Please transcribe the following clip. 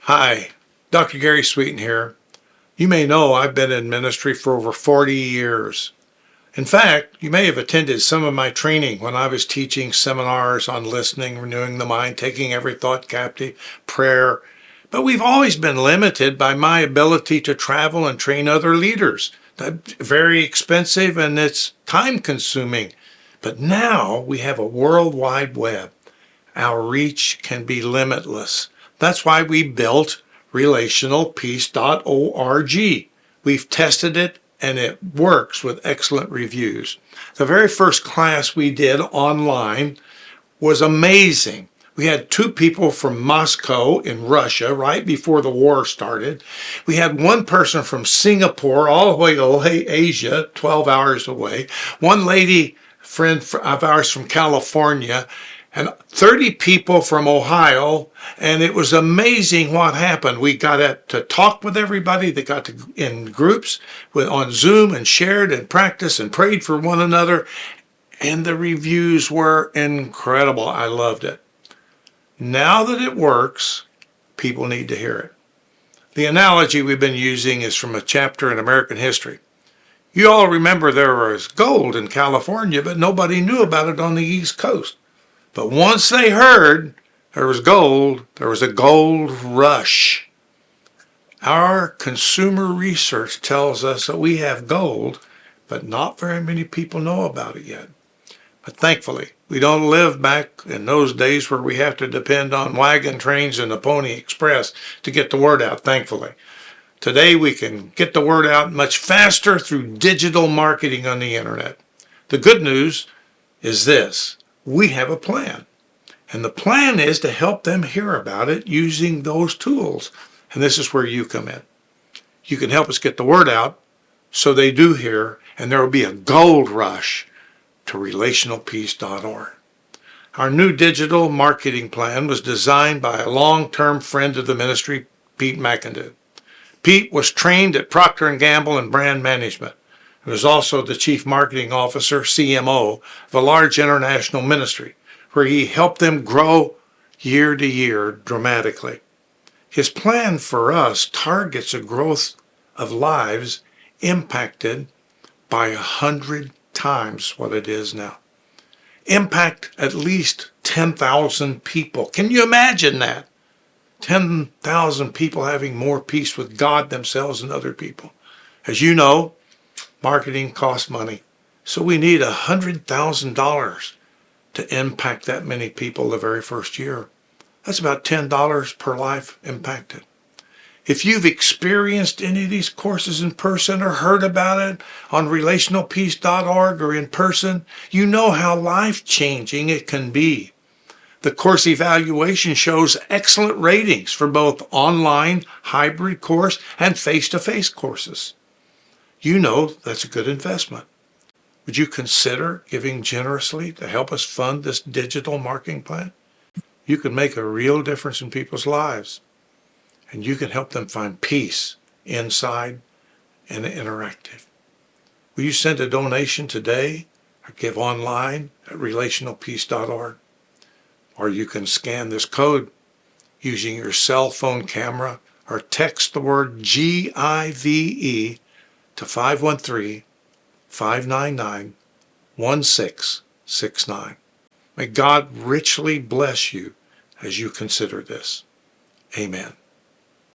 Hi, Dr. Gary Sweeten here. You may know I've been in ministry for over 40 years. In fact, you may have attended some of my training when I was teaching seminars on listening, renewing the mind, taking every thought captive, prayer. But we've always been limited by my ability to travel and train other leaders. That's very expensive and it's time consuming. But now we have a world wide web. Our reach can be limitless. That's why we built relationalpeace.org. We've tested it and it works with excellent reviews. The very first class we did online was amazing. We had two people from Moscow in Russia right before the war started. We had one person from Singapore all the way to Asia, 12 hours away. One lady friend of ours from California, and 30 people from Ohio, and it was amazing what happened. We got to talk with everybody. They got to in groups on Zoom and shared and practiced and prayed for one another, and the reviews were incredible. I loved it. Now that it works, people need to hear it. The analogy we've been using is from a chapter in American history. You all remember there was gold in California, but nobody knew about it on the East Coast. But once they heard there was gold, there was a gold rush. Our consumer research tells us that we have gold, but not very many people know about it yet. But thankfully, we don't live back in those days where we have to depend on wagon trains and the Pony Express to get the word out, thankfully. Today, we can get the word out much faster through digital marketing on the internet. The good news is this. We have a plan. And the plan is to help them hear about it using those tools. And this is where you come in. You can help us get the word out so they do hear, and there will be a gold rush to relationalpeace.org. Our new digital marketing plan was designed by a long-term friend of the ministry, Pete McIndoe. Pete was trained at Procter & Gamble in brand management. He was also the chief marketing officer, CMO, of a large international ministry, where he helped them grow year to year dramatically. His plan for us targets a growth of lives impacted by 100 times what it is now. Impact at least 10,000 people. Can you imagine that? 10,000 people having more peace with God, themselves, and other people. As you know, marketing costs money. So we need $100,000 to impact that many people the very first year. That's about $10 per life impacted. If you've experienced any of these courses in person or heard about it on relationalpeace.org or in person, you know how life-changing it can be. The course evaluation shows excellent ratings for both online, hybrid course, and face-to-face courses. You know that's a good investment. Would you consider giving generously to help us fund this digital marketing plan? You can make a real difference in people's lives, and you can help them find peace inside and interactive. Will you send a donation today or give online at relationalpeace.org? Or you can scan this code using your cell phone camera or text the word GIVE to 513-599-1669. May God richly bless you as you consider this. Amen.